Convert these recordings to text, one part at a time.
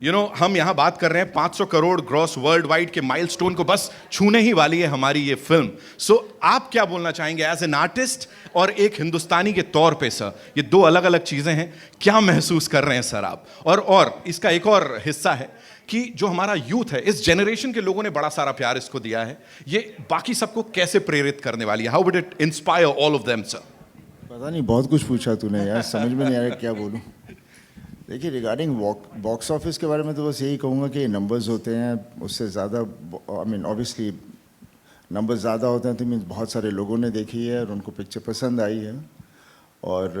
हम यहां बात कर रहे हैं 500 करोड़ ग्रॉस वर्ल्ड वाइड के माइलस्टोन को बस छूने ही वाली है हमारी ये फिल्म। सो आप क्या बोलना चाहेंगे एज एन आर्टिस्ट और एक हिंदुस्तानी के तौर पे सर? ये दो अलग अलग चीजें हैं, क्या महसूस कर रहे हैं सर आप? और इसका एक और हिस्सा है कि जो हमारा यूथ है, इस जनरेशन के लोगों ने बड़ा सारा प्यार इसको दिया है, ये बाकी सबको कैसे प्रेरित करने वाली है? How would it inspire all of them sir? पता नहीं, बहुत कुछ पूछा तूने यार, समझ में नहीं आ रहा क्या बोलूं। देखिए, रिगार्डिंग बॉक्स ऑफिस के बारे में तो बस यही कहूँगा कि नंबर्स होते हैं, उससे ज़्यादा आई मीन ऑब्वियसली नंबर्स ज़्यादा होते हैं तो मीन्स बहुत सारे लोगों ने देखी है और उनको पिक्चर पसंद आई है और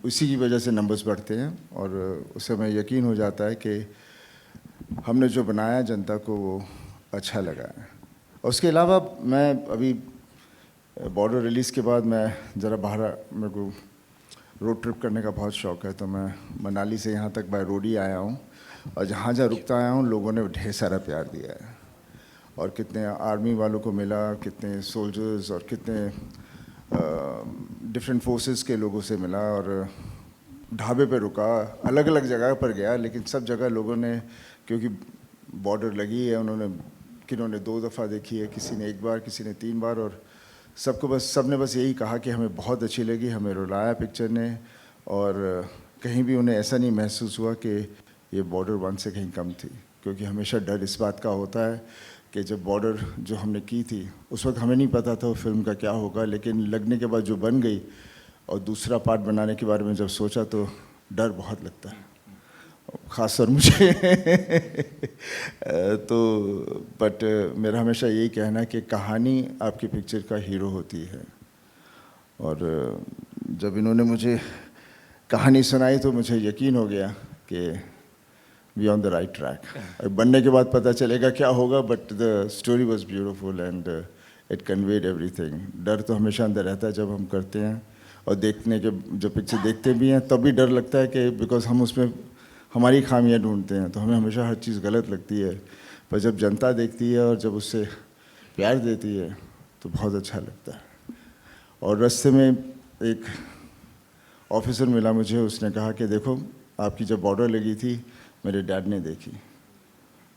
उसी की वजह से नंबर्स बढ़ते हैं और उससे हमें यकीन हो जाता है कि हमने जो बनाया जनता को वो अच्छा लगा है। और उसके अलावा मैं अभी बॉर्डर रिलीज़ के बाद मैं ज़रा बाहर, मेरे को रोड ट्रिप करने का बहुत शौक़ है, तो मैं मनाली से यहाँ तक बाय रोड ही आया हूँ और जहाँ जहाँ रुकता आया हूँ लोगों ने ढेर सारा प्यार दिया है और कितने आर्मी वालों को मिला, कितने सोल्जर्स और कितने डिफरेंट फोर्सेस के लोगों से मिला और ढाबे पे रुका, अलग अलग जगह पर गया, लेकिन सब जगह लोगों ने, क्योंकि बॉर्डर लगी है, उन्होंने किन्होंने 2 दफ़ा देखी है, किसी ने 1 बार, किसी ने 3 बार और सब ने बस यही कहा कि हमें बहुत अच्छी लगी, हमें रुलाया पिक्चर ने और कहीं भी उन्हें ऐसा नहीं महसूस हुआ कि ये बॉर्डर 1 से कहीं कम थी। क्योंकि हमेशा डर इस बात का होता है कि जब बॉर्डर जो हमने की थी उस वक्त हमें नहीं पता था फिल्म का क्या होगा, लेकिन लगने के बाद जो बन गई और दूसरा पार्ट बनाने के बारे में जब सोचा तो डर बहुत लगता है, ख़ासकर मुझे तो बट मेरा हमेशा यही कहना है कि कहानी आपकी पिक्चर का हीरो होती है और जब इन्होंने मुझे कहानी सुनाई तो मुझे यकीन हो गया कि we on the right track. बनने के बाद पता चलेगा क्या होगा, but the story was beautiful and it conveyed everything. डर तो हमेशा अंदर रहता है जब हम करते हैं और देखने के जब पिक्चर देखते भी हैं तब भी डर लगता है कि बिकॉज हम उसमें हमारी खामियां ढूंढते हैं तो हमें हमेशा हर चीज़ गलत लगती है, पर जब जनता देखती है और जब उससे प्यार देती है तो बहुत अच्छा लगता है। और रास्ते में एक ऑफिसर मिला मुझे, उसने कहा कि देखो आपकी जब बॉर्डर लगी थी मेरे डैड ने देखी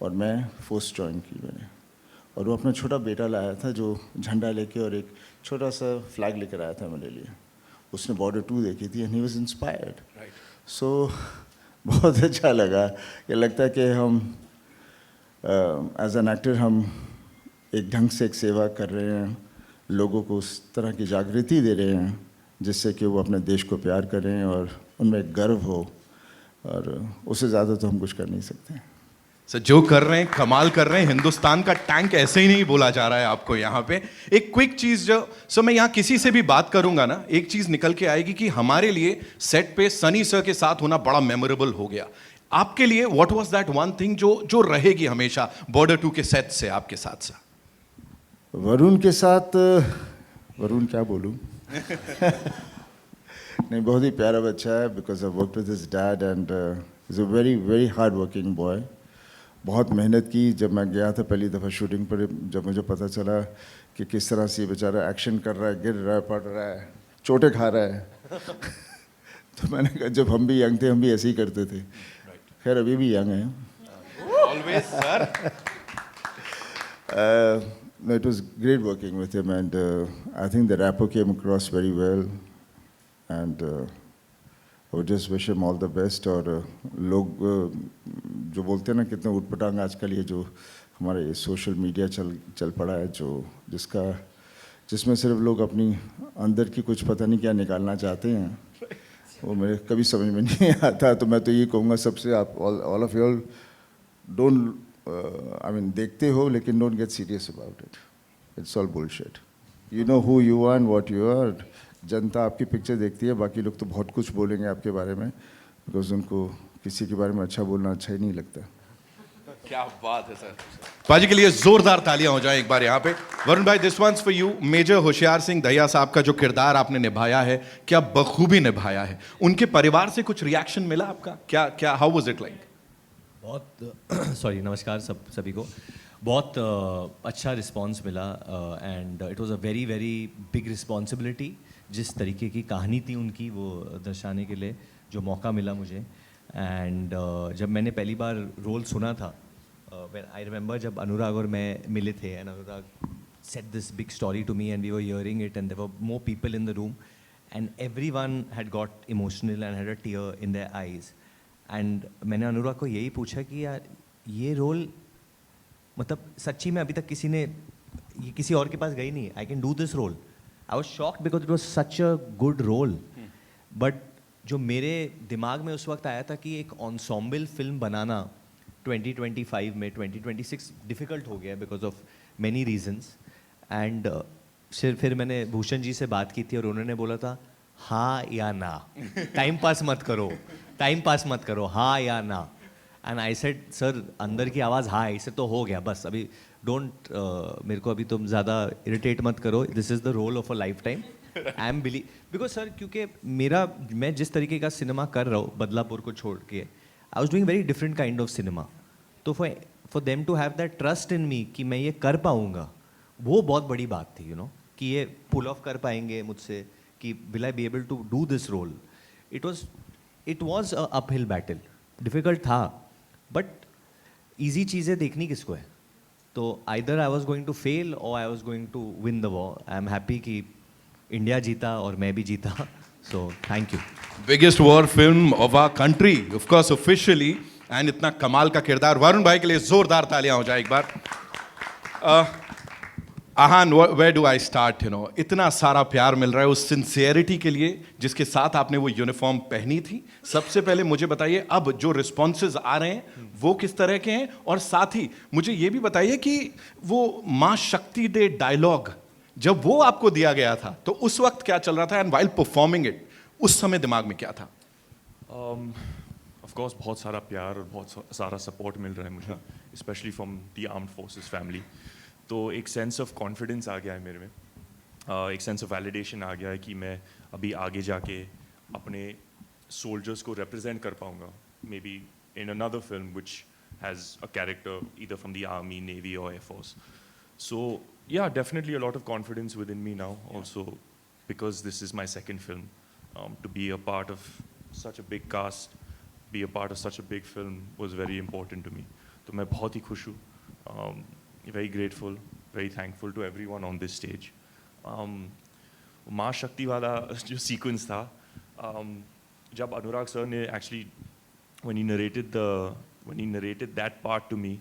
और मैं फोर्स ज्वाइन की मैंने, और वो अपना छोटा बेटा लाया था जो झंडा लेके और एक छोटा सा फ्लैग लेकर आया था मेरे लिए। उसने बॉर्डर 2 देखी थी एंड ही वाज इंस्पायर्ड। सो बहुत अच्छा लगा। ये लगता है कि हम एज एन एक्टर हम एक ढंग से एक सेवा कर रहे हैं, लोगों को उस तरह की जागृति दे रहे हैं जिससे कि वो अपने देश को प्यार करें और उनमें गर्व हो, और उससे ज़्यादा तो हम कुछ कर नहीं सकते। सर जो कर रहे हैं कमाल कर रहे हैं, हिंदुस्तान का टैंक ऐसे ही नहीं बोला जा रहा है आपको यहाँ पे। एक क्विक चीज जो सर मैं यहाँ किसी से भी बात करूंगा ना, एक चीज निकल के आएगी कि हमारे लिए सेट पे सनी सर के साथ होना बड़ा मेमोरेबल हो गया। आपके लिए what was that one thing जो रहेगी हमेशा बॉर्डर 2 के सेट से आपके साथ? सर वरुण के साथ, वरुण क्या बोलूं नहीं, बहुत ही प्यारा बच्चा है because I work with his dad and is a very very hard working boy. बहुत मेहनत की। जब मैं गया था पहली दफ़ा शूटिंग पर, जब मुझे पता चला कि किस तरह से ये बेचारा एक्शन कर रहा है, गिर रहा है, पड़ रहा है, चोटें खा रहा है तो मैंने कहा जब हम भी यंग थे हम भी ऐसे ही करते थे। खैर अभी भी यंग हैं। Always sir. It was great working with him and I think the rapport came across very well and I would just wish him all the best। और लोग जो बोलते हैं ना कितने उटपटांग आजकल ये जो हमारे सोशल मीडिया चल पड़ा है, जिसमें सिर्फ लोग अपनी अंदर की कुछ पता नहीं क्या निकालना चाहते हैं, वो मेरे कभी समझ में नहीं आता। तो मैं तो ये कहूँगा सबसे, आप all of you don't I mean देखते हो लेकिन don't get serious about it, it's all bullshit. You know who you are and what you are. जनता आपकी पिक्चर देखती है, बाकी लोग तो बहुत कुछ बोलेंगे आपके बारे में बिकॉज उनको किसी के बारे में अच्छा बोलना अच्छा ही नहीं लगता। क्या बात है सर। पाजी के लिए जोरदार तालियां हो जाए एक बार यहाँ पे। वरुण भाई, this one's for you. Major Hoshiyar Singh Dahiya साहब का जो किरदार आपने निभाया है, क्या बखूबी निभाया है। उनके परिवार से कुछ रिएक्शन मिला आपका? क्या हाउ वाज इट लाइक? बहुत सॉरी, नमस्कार सभी को। बहुत अच्छा रिस्पांस मिला and it was a very very big responsibility. जिस तरीके की कहानी थी उनकी वो दर्शाने के लिए जो मौका मिला मुझे, एंड जब मैंने पहली बार रोल सुना था, व्हेन आई रिमेंबर जब अनुराग और मैं मिले थे, and Anurag said this big story to me and we were hearing it and there were more people in the room and everyone had got emotional and had a tear in their eyes. And मैंने अनुराग को यही पूछा कि यार ये role मतलब सच्ची में अभी तक किसी ने ये किसी और के पास गई नहीं, I can do this role. I was shocked because it was such a good role. But जो मेरे दिमाग में उस वक्त आया था कि एक ensemble फिल्म बनाना 2025 में 2026 डिफ़िकल्ट हो गया because of many reasons. And फिर मैंने भूषण जी से बात की थी और उन्होंने बोला था हाँ या ना, टाइम पास मत करो, टाइम पास मत करो, हाँ या ना. एंड आई सेड सर अंदर की आवाज़ हाँ इससे तो हो गया, बस अभी डोंट मेरे को अभी तुम ज़्यादा इरिटेट मत करो, this is the role of a lifetime. I am believe because sir क्योंकि मैं जिस तरीके का सिनेमा कर रहा हूँ बदलापुर को छोड़ के, I was doing very different kind of cinema. तो for them to have that trust in me कि मैं ये कर पाऊँगा, वो बहुत बड़ी बात थी, यू नो, कि ये पुल ऑफ कर पाएंगे मुझसे, कि will I be able to do this role. It was a uphill battle, difficult था, बट ईजी चीज़ें देखनी किसको है. तो either I was going to fail और I was going to win the war. I am happy कि India जीता और मैं भी जीता. So thank you. Biggest war film of our country, of course officially, and इतना कमाल का किरदार. वरुण भाई के लिए जोरदार तालियां हो जाए एक बार. Ahan, where do I start? You know, इतना सारा प्यार मिल रहा है उस सिंसियरिटी के लिए जिसके साथ आपने वो यूनिफॉर्म पहनी थी. सबसे पहले मुझे बताइए अब जो रिस्पॉन्सेज आ रहे हैं वो किस तरह के हैं, और साथ ही मुझे ये भी बताइए कि वो माँ शक्ति दे डायलॉग जब वो आपको दिया गया था तो उस वक्त क्या चल रहा था, एंड वाइल परफॉर्मिंग इट उस समय दिमाग में क्या था? ऑफ कोर्स बहुत सारा प्यार और बहुत सारा सपोर्ट मिल रहा है मुझे, specially from the armed forces family. तो एक सेंस ऑफ कॉन्फिडेंस आ गया है मेरे में, एक सेंस ऑफ वैलिडेशन आ गया है कि मैं अभी आगे जाके अपने सोल्जर्स को रिप्रेजेंट कर पाऊँगा, may be in another film which has a character either from the army, navy और air force. So yeah, definitely a lot of confidence within me now, also because this is my second film. To be a part of such a big cast, be a part of such a big film was very important to me. तो मैं बहुत ही खुश हूँ, very grateful, very thankful to everyone on this stage. माँ शक्ति वाला जो sequence था, जब अनुराग सर ने actually when he narrated that part to me,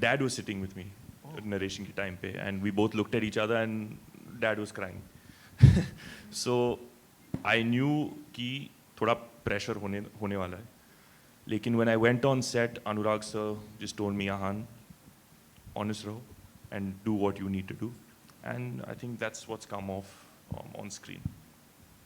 Dad was sitting with me. Narration के time पे, and we both looked at each other and Dad was crying. So I knew कि थोड़ा pressure होने वाला है. लेकिन when I went on set, Anurag sir just told me, Ahan, honest रहो and do what you need to do, and I think that's what's come off on screen.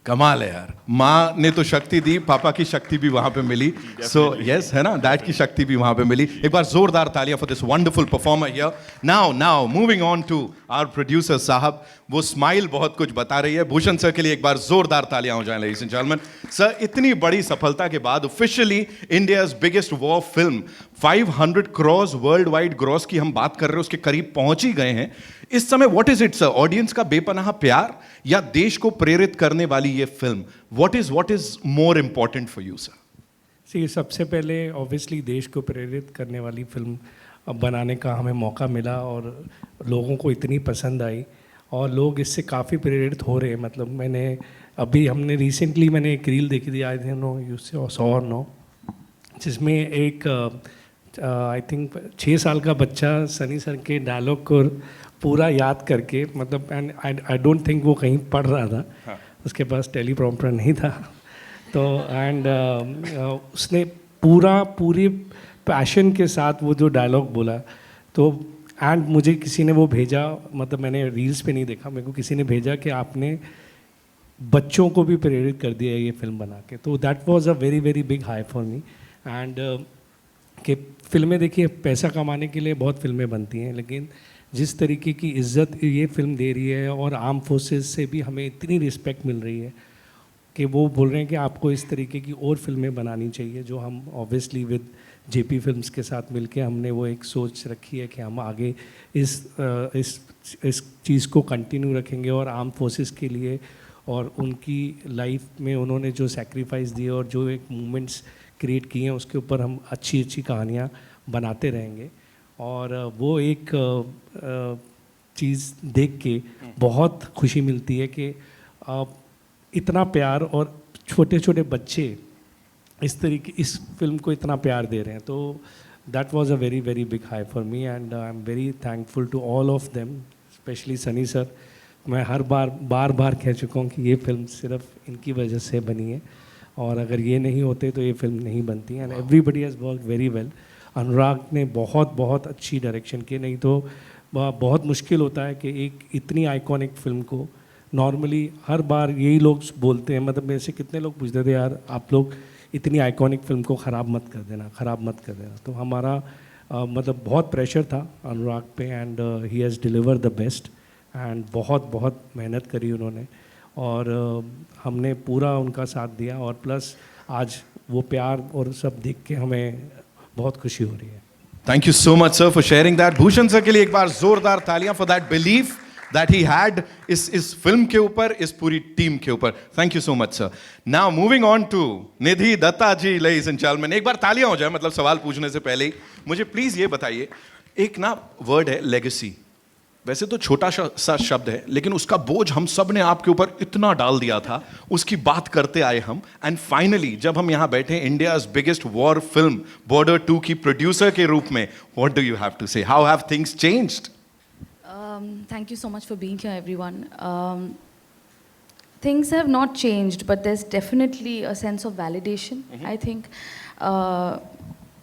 कमाल है यार. माँ ने तो शक्ति दी, पापा की शक्ति भी वहां पे मिली. सो यस, है ना, डैड की शक्ति भी वहां पे मिली. एक बार जोरदार तालियां for this wonderful performer here. Now moving on to our producer साहब. वो स्माइल बहुत कुछ बता रही है. भूषण सर के लिए एक बार जोरदार तालियां हो जाएं लेडीज एंड जेंटलमैन. सर, इतनी बड़ी सफलता के बाद officially India's biggest war film 500 crores world wide gross की हम बात कर रहे हैं, उसके करीब पहुंच ही गए हैं इस समय. What is it sir? Audience का बेपनाह प्यार या देश को प्रेरित करने वाली ये film? What is more important for you sir? See, सबसे पहले ऑब्वियसली देश को प्रेरित करने वाली फिल्म बनाने का हमें मौका मिला और लोगों को इतनी पसंद आई और लोग इससे काफ़ी प्रेरित हो रहे हैं. मतलब हमने रिसेंटली एक रील देखी थी, I think no you saw और नो, जिसमें एक आई थिंक 6 साल का बच्चा सनी सर के डायलॉग को पूरा याद करके, मतलब एंड आई डोंट थिंक वो कहीं पढ़ रहा था. हाँ. उसके पास टेलीप्रॉम्प्टर नहीं था. तो एंड उसने पूरे पैशन के साथ वो जो डायलॉग बोला. तो एंड मुझे किसी ने वो भेजा, मतलब मैंने रील्स पे नहीं देखा, मेरे को किसी ने भेजा कि आपने बच्चों को भी प्रेरित कर दिया ये फिल्म बना के. तो that was a very very big high for me. And कि फिल्में देखिए, पैसा कमाने के लिए बहुत फिल्में बनती हैं, लेकिन जिस तरीके की इज़्ज़त ये फिल्म दे रही है और आर्म फोर्सेस से भी हमें इतनी रिस्पेक्ट मिल रही है कि वो बोल रहे हैं कि आपको इस तरीके की और फिल्में बनानी चाहिए. जो हम ऑब्वियसली विद जेपी फिल्म्स के साथ मिलके हमने वो एक सोच रखी है कि हम आगे इस चीज़ को कंटिन्यू रखेंगे और आर्म फोर्सेस के लिए और उनकी लाइफ में उन्होंने जो सेक्रीफाइस दिए और जो एक मूवमेंट्स क्रिएट की हैं उसके ऊपर हम अच्छी अच्छी कहानियाँ बनाते रहेंगे। और वो एक चीज़ देख के बहुत खुशी मिलती है कि इतना प्यार और छोटे छोटे बच्चे इस तरीके इस फिल्म को इतना प्यार दे रहे हैं। तो that was a very very big high for me and I am very thankful to all of them, specially Sunny sir. मैं हर बार बार कह चुका हूँ कि ये फिल्म सिर्फ इनकी वजह से बनी है और अगर ये नहीं होते तो ये फिल्म नहीं बनती। And everybody has work very well. Anurag ने बहुत अच्छी डायरेक्शन की, नहीं तो बहुत मुश्किल होता है कि एक इतनी आइकॉनिक फिल्म को नॉर्मली हर बार यही लोग बोलते हैं, मतलब मेरे से कितने लोग पूछते थे यार आप लोग इतनी आइकॉनिक फिल्म को ख़राब मत कर देना। तो हमारा मतलब बहुत प्रेशर था अनुराग पे and he has deliver the best and बहुत मेहनत करी उन्होंने और हमने पूरा उनका साथ दिया और प्लस आज वो प्यार और सब देख के हमें बहुत खुशी हो रही है। Thank you so much sir for sharing that. Bhushan sir के लिए एक बार जोरदार तालियां for that belief that he had इस फिल्म के ऊपर, इस पूरी टीम के ऊपर। Thank you so much sir. Now moving on to Nidhi Dutta ji, ladies and gentleman. एक बार तालियां हो जाए, मतलब सवाल पूछने से पहले ही मुझे प्लीज ये बताइए, एक ना वर्ड है लेगेसी, वैसे तो छोटा सा शब्द है लेकिन उसका बोझ हम सब ने आपके ऊपर इतना डाल दिया था, उसकी बात करते आए हम, एंड फाइनली जब हम यहां बैठे India's biggest war film Border 2 की प्रोड्यूसर के रूप में, what do you have to say? How have things changed? Thank you so much for being here, everyone. Things have not changed, but there's definitely a sense of validation, I think.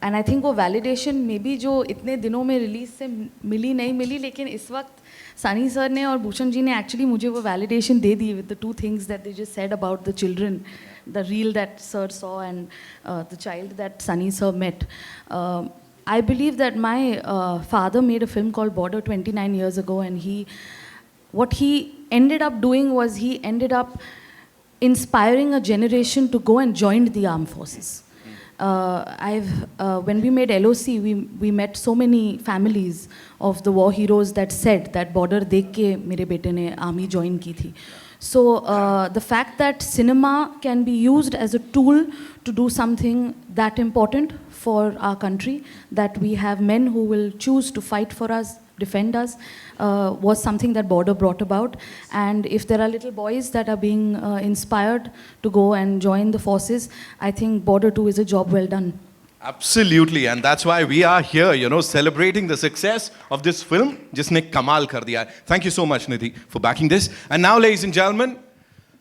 And I think वो validation maybe जो इतने दिनों में release से मिली नहीं मिली, लेकिन इस वक्त सनी सर ने और भूषण जी ने एक्चुअली मुझे वो validation they the with the two things that they just said about the children, the reel that sir saw and the child that Sunny sir met. I believe that my father made a film called Border 29 years ago, and what he ended up doing was he ended up inspiring a generation to go and join the armed forces. When we made LOC, we met so many families of the war heroes that said that border dekh ke mere bete ne army join ki thi. So the fact that cinema can be used as a tool to do something that important for our country, that we have men who will choose to fight for us, defend us, was something that Border brought about. And if there are little boys that are being inspired to go and join the forces, I think Border 2 is a job well done. Absolutely, and that's why we are here, you know, celebrating the success of this film, जिसने कमाल कर दिया है. Thank you so much, Nidhi, for backing this. And now, ladies and gentlemen,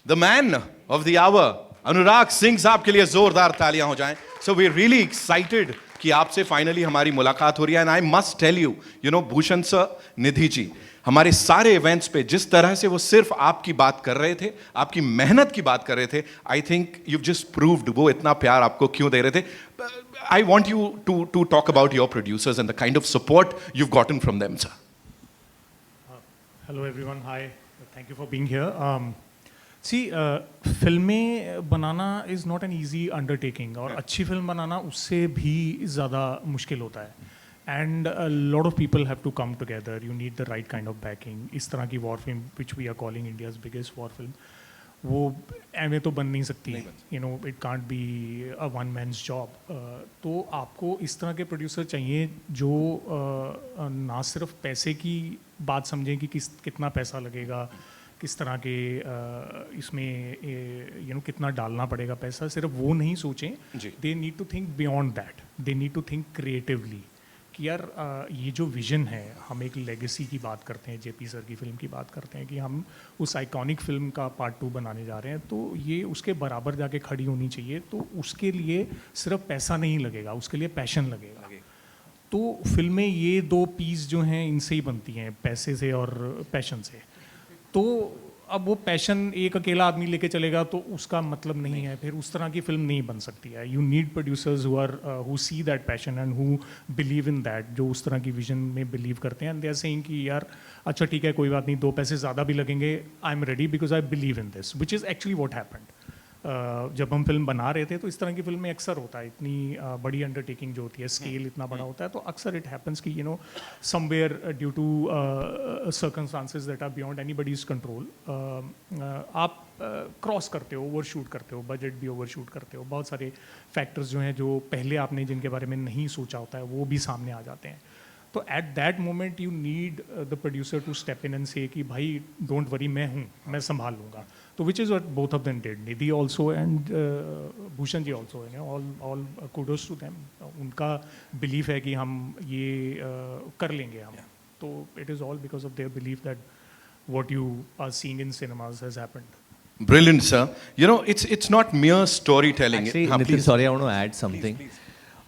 the man of the hour, Anurag Singh साहब के लिए जोरदार तालियां हो जाएं. So we're really excited कि आपसे फाइनली हमारी मुलाकात हो रही है. And I must tell you, you know, Bhushan sir, Nidhi ji, हमारे सारे इवेंट्स पे जिस तरह से वो सिर्फ आपकी बात कर रहे थे, आपकी मेहनत की बात कर रहे थे, I think you just proved वो इतना प्यार आपको क्यों दे रहे थे. I want you to talk about your producers and the kind of support you've gotten from them, sir. Hello everyone, hi, thank you for being here. See, फिल्में बनाना is not an easy undertaking, और अच्छी film बनाना उससे भी ज़्यादा मुश्किल होता है. And lot of people have to come together, you need the right kind of backing. इस तरह की war film which we are calling India's biggest war film, वो एवं तो बन नहीं सकती, you know, it can't be a one man's job. तो आपको इस तरह के प्रोड्यूसर चाहिए जो ना सिर्फ पैसे की बात समझें कि कितना पैसा लगेगा, किस तरह के इसमें यू नो कितना डालना पड़ेगा पैसा, सिर्फ वो नहीं सोचें. They need to think beyond that, they need to think creatively कि यार ये जो विजन है, हम एक लेगेसी की बात करते हैं, जेपी सर की फिल्म की बात करते हैं कि हम उस आइकॉनिक फिल्म का पार्ट 2 बनाने जा रहे हैं, तो ये उसके बराबर जाके खड़ी होनी चाहिए. तो उसके लिए सिर्फ पैसा नहीं लगेगा, उसके लिए पैशन लगेगा. तो फिल्में ये 2 पीस जो हैं इनसे ही बनती हैं, पैसे से और पैशन से. तो अब वो पैशन एक अकेला आदमी लेके चलेगा तो उसका मतलब नहीं है, फिर उस तरह की फिल्म नहीं बन सकती है. You need producers who see that passion and who believe in that, जो उस तरह की विजन में बिलीव करते हैं. एंड दे आर सेइंग कि यार अच्छा ठीक है, कोई बात नहीं, 2 पैसे ज़्यादा भी लगेंगे, I am ready because I believe in this, which is actually what happened. जब हम फिल्म बना रहे थे तो इस तरह की फिल्म में अक्सर होता है, इतनी बड़ी अंडरटेकिंग जो होती है, स्केल इतना बड़ा होता है, तो अक्सर इट हैपन्स कि somewhere due to circumstances that are beyond anybody's control आप क्रॉस करते हो, ओवर शूट करते हो, बजट भी ओवर शूट करते हो, बहुत सारे फैक्टर्स जो हैं जो पहले आपने जिनके बारे में नहीं सोचा होता है वो भी सामने आ जाते हैं. तो at that moment you need the producer to step in and say कि भाई डोंट वरी, मैं हूँ, मैं संभाल लूँगा. तो which is what both of them did, Nidhi also and Bhushan ji also, all kudos to them. उनका बिलीफ है कि हम ये कर लेंगे हम. तो it is all because of their belief that what you are seeing in cinemas has happened. Brilliant, sir. It's not mere storytelling. Actually, हाँ, Nitin, please. sorry, I want to add something.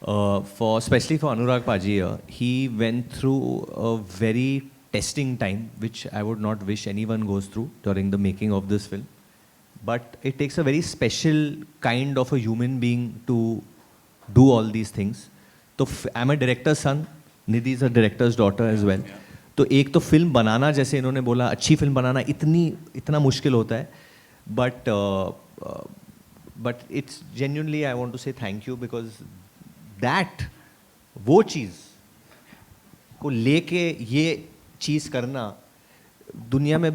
Especially for Anurag Paji, he went through a very testing time, which I would not wish anyone goes through during the making of this film. But it takes a very special kind of a human being to do all these things. So I'm a director's son. Nidhi is a director's daughter as well. तो एक तो film बनाना, जैसे इन्होंने बोला, अच्छी film बनाना इतना मुश्किल होता है. But it's genuinely I want to say thank you, because that वो चीज़ को लेके ये चीज़ करना दुनिया में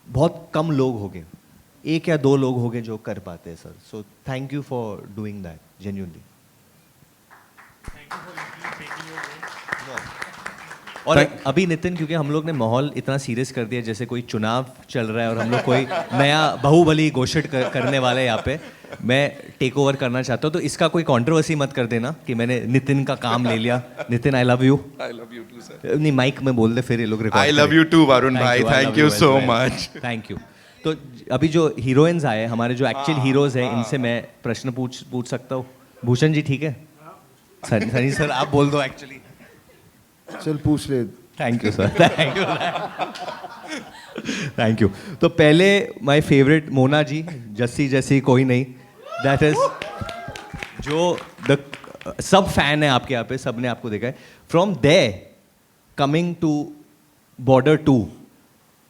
बहुत कम लोग होंगे, 1 या 2 लोग होंगे जो कर पाते हैं sir. So thank you for doing that genuinely. और अभी नितिन, क्योंकि हम लोग ने माहौल इतना सीरियस कर दिया जैसे कोई चुनाव चल रहा है और हम लोग कोई नया बाहुबली घोषित करने वाले यहाँ पे, मैं टेक ओवर करना चाहता हूँ. तो इसका कोई कंट्रोवर्सी मत कर देना कि मैंने नितिन का काम ले लिया. Nitin, I love you. I love you too, sir. नहीं, माइक में बोल दे, फिर ये लोग record. I love you too, Varun भाई. Thank you so much. Thank you. तो अभी जो हीरोइंस आए, हमारे जो एक्चुअल हीरोज हैं, इनसे मैं प्रश्न पूछ सकता हूँ. भूषण जी ठीक है? सनी सर आप बोल दो एक्चुअली. चल पूछ ले. Thank you sir. Thank you. Thank you. तो पहले माय फेवरेट मोना जी, जस्सी जैसी कोई नहीं, दैट इज जो सब फैन है आपके यहाँ पे, सब ने आपको देखा है. From there coming to Border 2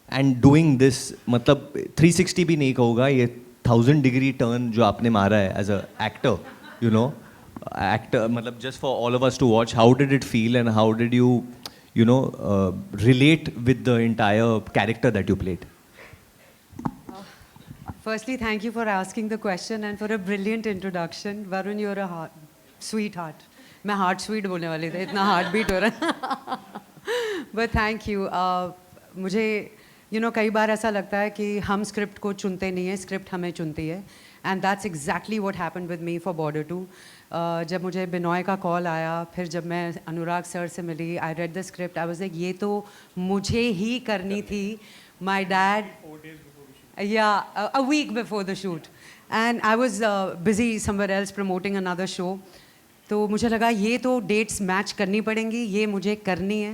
and doing this, मतलब 360 भी नहीं कहूँगा, ये 1000 डिग्री टर्न जो आपने मारा है as a actor, you know, actor, matlab, just for all of us to watch, how did it feel and how did you relate with the entire character that you played? Firstly, thank you for asking the question and for a brilliant introduction. Varun, you're a sweetheart. मैं heart sweet बोलने वाली थी, इतना heart beat हो रहा. But thank you. मुझे कई बार ऐसा लगता है कि हम स्क्रिप्ट को चुनते नहीं है, स्क्रिप्ट हमें चुनती है. And that's exactly what happened with me for Border 2. जब मुझे बिनॉय का कॉल आया, फिर जब मैं अनुराग सर से मिली, I read the script, I was like ये तो मुझे ही करनी थी. My dad, a week before the shoot, and I was busy somewhere else promoting another show. तो मुझे लगा ये तो डेट्स मैच करनी पड़ेंगी, ये मुझे करनी है.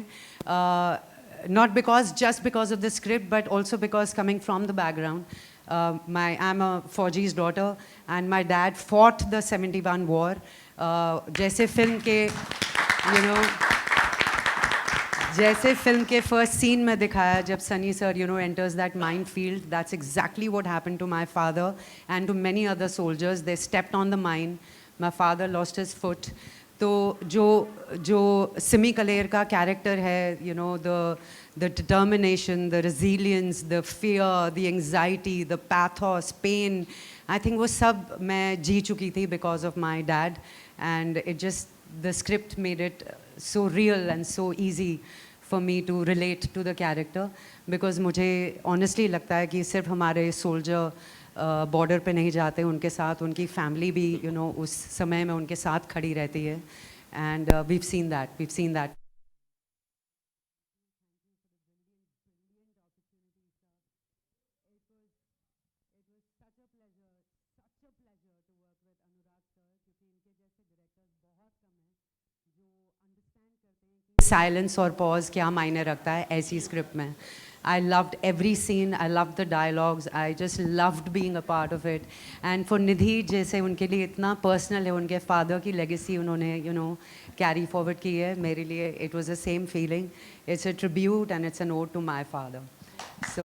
Not just because of the script, but also because coming from the background. I'm a Fauji's daughter, and my dad fought the 71 war. जैसे फिल्म के जैसे फिल्म के फर्स्ट सीन में दिखाया, जब Sunny sir enters that minefield, that's exactly what happened to my father and to many other soldiers. They stepped on the mine. My father lost his foot. तो जो सिमी कलेर का कैरेक्टर है, the determination, the resilience, the fear, the anxiety, the pathos, pain, I think वो सब मैं जी चुकी थी because of my dad, and the script made it so real and so easy for me to relate to the character, because मुझे honestly लगता है कि सिर्फ हमारे soldier बॉर्डर पे नहीं जाते, उनके साथ उनकी फैमिली भी उस समय में उनके साथ खड़ी रहती है. And we've seen that. Silence और पॉज क्या मायने रखता है ऐसी स्क्रिप्ट में. I loved every scene, I loved the dialogues, I just loved being a part of it. And for Nidhi, जैसे उनके लिए इतना personal है, उनके father की legacy उन्होंने carry forward की है, मेरे लिए it was the same feeling. It's a tribute and it's an ode to my father. So